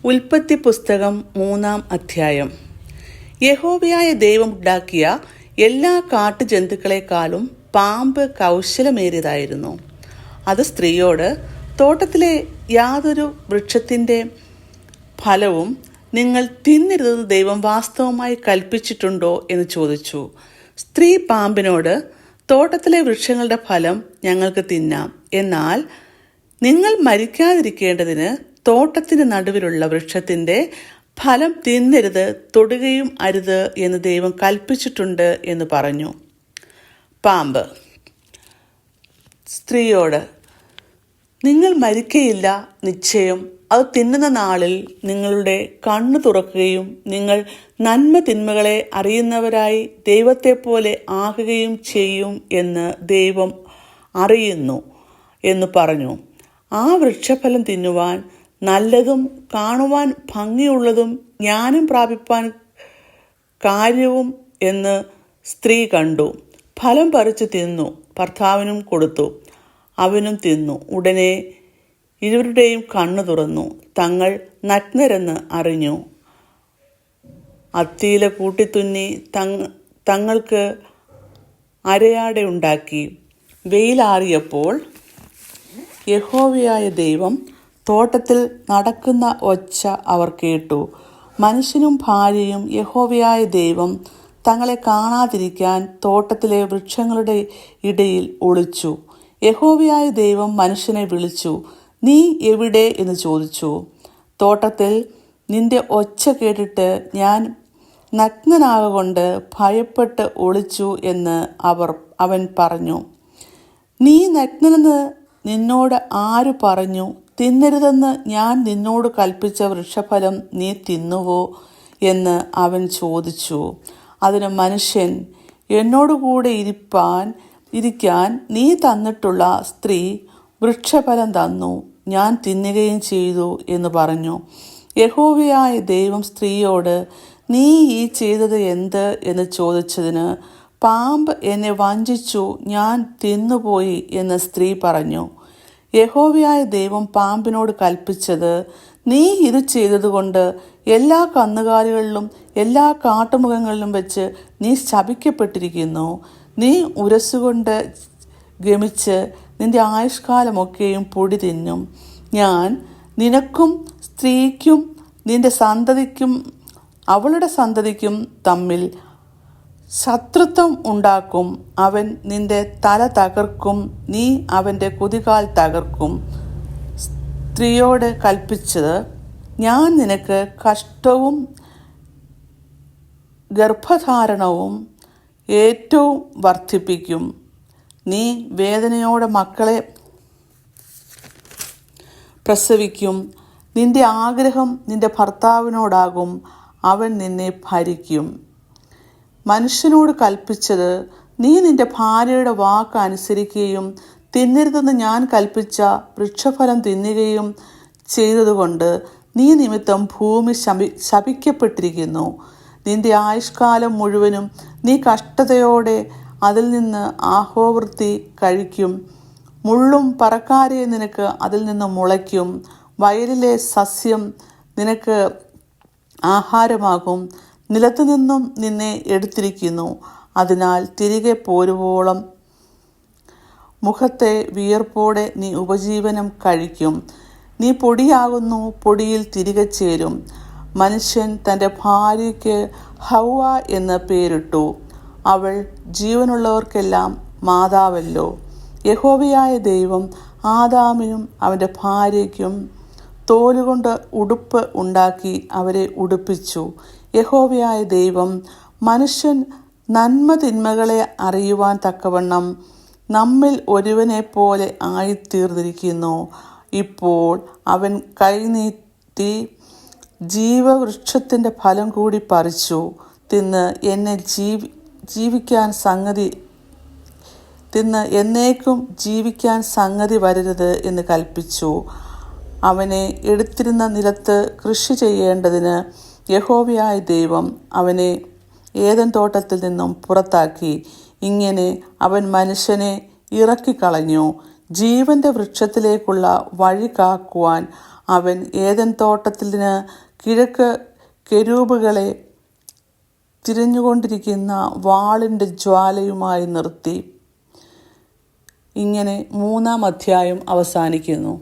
ഉൽപ്പത്തി പുസ്തകം 3-ാം അധ്യായം. യഹോവയായ ദൈവം ഉണ്ടാക്കിയ എല്ലാ കാട്ടുജന്തുക്കളെക്കാളും പാമ്പ് കൗശലമേറിയതായിരുന്നു. അത് സ്ത്രീയോട്, തോട്ടത്തിലെ യാതൊരു വൃക്ഷത്തിൻ്റെ ഫലവും നിങ്ങൾ തിന്നരുതെന്ന് ദൈവം വാസ്തവമായി കൽപ്പിച്ചിട്ടുണ്ടോ എന്ന് ചോദിച്ചു. സ്ത്രീ പാമ്പിനോട്, തോട്ടത്തിലെ വൃക്ഷങ്ങളുടെ ഫലം ഞങ്ങൾക്ക് തിന്നാം, എന്നാൽ നിങ്ങൾ മരിക്കാതിരിക്കേണ്ടതിന് തോട്ടത്തിന് നടുവിലുള്ള വൃക്ഷത്തിൻ്റെ ഫലം തിന്നരുത്, തൊടുകയും അരുത് എന്ന് ദൈവം കൽപ്പിച്ചിട്ടുണ്ട് എന്ന് പറഞ്ഞു. പാമ്പ് സ്ത്രീയോട്, നിങ്ങൾ മരിക്കയില്ല, നിശ്ചയം. അത് തിന്നുന്ന നാളിൽ നിങ്ങളുടെ കണ്ണു തുറക്കുകയും നിങ്ങൾ നന്മ തിന്മകളെ അറിയുന്നവരായി ദൈവത്തെപ്പോലെ ആകുകയും ചെയ്യും എന്ന് ദൈവം അറിയുന്നു എന്ന് പറഞ്ഞു. ആ വൃക്ഷഫലം തിന്നുവാൻ നല്ലതും കാണുവാൻ ഭംഗിയുള്ളതും ജ്ഞാനം പ്രാപിപ്പാൻ കാര്യവും എന്ന് സ്ത്രീ കണ്ടു. ഫലം പറിച്ചു തിന്നു, ഭർത്താവിനും കൊടുത്തു, അവനും തിന്നു. ഉടനെ ഇരുവരുടെയും കണ്ണു തുറന്നു, തങ്ങൾ നഗ്നരെന്ന് അറിഞ്ഞു. അത്തിയില കൂട്ടിത്തുന്നി തങ്ങൾക്ക് അരയാട ഉണ്ടാക്കി. വെയിലാറിയപ്പോൾ യഹോവയായ ദൈവം തോട്ടത്തിൽ നടക്കുന്ന ഒച്ച അവർ കേട്ടു. മനുഷ്യനും ഭാര്യയും യഹോവയായ ദൈവം തങ്ങളെ കാണാതിരിക്കാൻ തോട്ടത്തിലെ വൃക്ഷങ്ങളുടെ ഇടയിൽ ഒളിച്ചു. യഹോവയായ ദൈവം മനുഷ്യനെ വിളിച്ചു, നീ എവിടെ എന്ന് ചോദിച്ചു. തോട്ടത്തിൽ നിന്റെ ഒച്ച കേട്ടിട്ട് ഞാൻ നഗ്നനാകൊണ്ട് ഭയപ്പെട്ട് ഒളിച്ചു എന്ന് അവൻ പറഞ്ഞു. നീ നഗ്നനെന്ന് നിന്നോട് ആര് പറഞ്ഞു? തിന്നരുതെന്ന് ഞാൻ നിന്നോട് കൽപ്പിച്ച വൃക്ഷഫലം നീ തിന്നുവോ എന്ന് അവൻ ചോദിച്ചു. അതിന് മനുഷ്യൻ, എന്നോടുകൂടെ ഇരിക്കാൻ നീ തന്നിട്ടുള്ള സ്ത്രീ വൃക്ഷഫലം തന്നു, ഞാൻ തിന്നുകയും ചെയ്തു എന്ന് പറഞ്ഞു. യഹോവയായ ദൈവം സ്ത്രീയോട്, നീ ഈ ചെയ്തത് എന്ത് എന്ന് ചോദിച്ചതിന്, പാമ്പ് എന്നെ വഞ്ചിച്ചു, ഞാൻ തിന്നുപോയി എന്ന് സ്ത്രീ പറഞ്ഞു. യഹോവയായ ദൈവം പാമ്പിനോട് കൽപ്പിച്ചത്, നീ ഇത് ചെയ്തതുകൊണ്ട് എല്ലാ കന്നുകാലികളിലും എല്ലാ കാട്ടുമൃഗങ്ങളിലും വെച്ച് നീ ശപിക്കപ്പെട്ടിരിക്കുന്നു. നീ ഉരസുകൊണ്ട് ഗമിച്ച് നിന്റെ ആയുഷ്കാലമൊക്കെയും പൊടി തിന്നും. ഞാൻ നിനക്കും സ്ത്രീക്കും നിന്റെ സന്തതിക്കും അവളുടെ സന്തതിക്കും തമ്മിൽ ശത്രുത്വം ഉണ്ടാക്കും. അവൻ നിന്റെ തല തകർക്കും, നീ അവൻ്റെ കുതികാൽ തകർക്കും. സ്ത്രീയോട് കൽപ്പിച്ചത്, ഞാൻ നിനക്ക് കഷ്ടവും ഗർഭധാരണവും ഏറ്റവും വർദ്ധിപ്പിക്കും. നീ വേദനയോടെ മക്കളെ പ്രസവിക്കും. നിന്റെ ആഗ്രഹം നിന്റെ ഭർത്താവിനോടാകും, അവൻ നിന്നെ ഭരിക്കും. മനുഷ്യനോട് കൽപ്പിച്ചത്, നീ നിന്റെ ഭാര്യയുടെ വാക്ക് അനുസരിക്കുകയും തിന്നരുതെന്ന് ഞാൻ കൽപ്പിച്ച വൃക്ഷഫലം തിന്നുകയും ചെയ്തതുകൊണ്ട് നീ നിമിത്തം ഭൂമി ശപിക്കപ്പെട്ടിരിക്കുന്നു. നിന്റെ ആയുഷ്കാലം മുഴുവനും നീ കഷ്ടതയോടെ അതിൽ നിന്ന് ആഹോവൃത്തി കഴിക്കും. മുള്ളും പറക്കാരെ നിനക്ക് അതിൽ നിന്ന് മുളയ്ക്കും. വയലിലെ സസ്യം നിനക്ക് ആഹാരമാകും. നിലത്തു നിന്നും നിന്നെ എടുത്തിരിക്കുന്നു, അതിനാൽ തിരികെ പോരുവോളം മുഖത്തെ വിയർപ്പോടെ നീ ഉപജീവനം കഴിക്കും. നീ പൊടിയാകുന്നു, പൊടിയിൽ തിരികെ ചേരും. മനുഷ്യൻ തൻ്റെ ഭാര്യയ്ക്ക് ഹൗവ എന്ന് പേരിട്ടു. അവൾ ജീവനുള്ളവർക്കെല്ലാം മാതാവല്ലോ. യഹോവയായ ദൈവം ആദാമിനും അവൻ്റെ ഭാര്യയ്ക്കും തോലുകൊണ്ട് ഉടുപ്പ് ഉണ്ടാക്കി അവരെ ഉടുപ്പിച്ചു. യഹോവയായ ദൈവം മനുഷ്യൻ നന്മ തിന്മകളെ അറിയുവാൻ തക്കവണ്ണം നമ്മിൽ ഒരുവനെ പോലെ ആയിത്തീർന്നിരിക്കുന്നു. ഇപ്പോൾ അവൻ കൈനീട്ടി ജീവവൃക്ഷത്തിൻ്റെ ഫലം കൂടി പറിച്ചു തിന്ന് എന്നേക്കും ജീവിക്കാൻ സംഗതി വരരുത് എന്ന് കൽപ്പിച്ചു. അവനെ എടുത്തിരുന്ന നിലത്ത് കൃഷി ചെയ്യേണ്ടതിന് യഹോവയായ ദൈവം അവനെ ഏദൻ തോട്ടത്തിൽ നിന്നും പുറത്താക്കി. ഇങ്ങനെ അവൻ മനുഷ്യനെ ഇറക്കിക്കളഞ്ഞു. ജീവന്റെ വൃക്ഷത്തിലേക്കുള്ള വഴി കാക്കുവാൻ അവൻ ഏദൻ തോട്ടത്തിന് കിഴക്ക് കെരൂബുകളെ തിരിഞ്ഞുകൊണ്ടിരിക്കുന്ന വാളിൻ്റെ ജ്വാലയുമായി നിർത്തി. ഇങ്ങനെ 3-ാം അധ്യായം അവസാനിക്കുന്നു.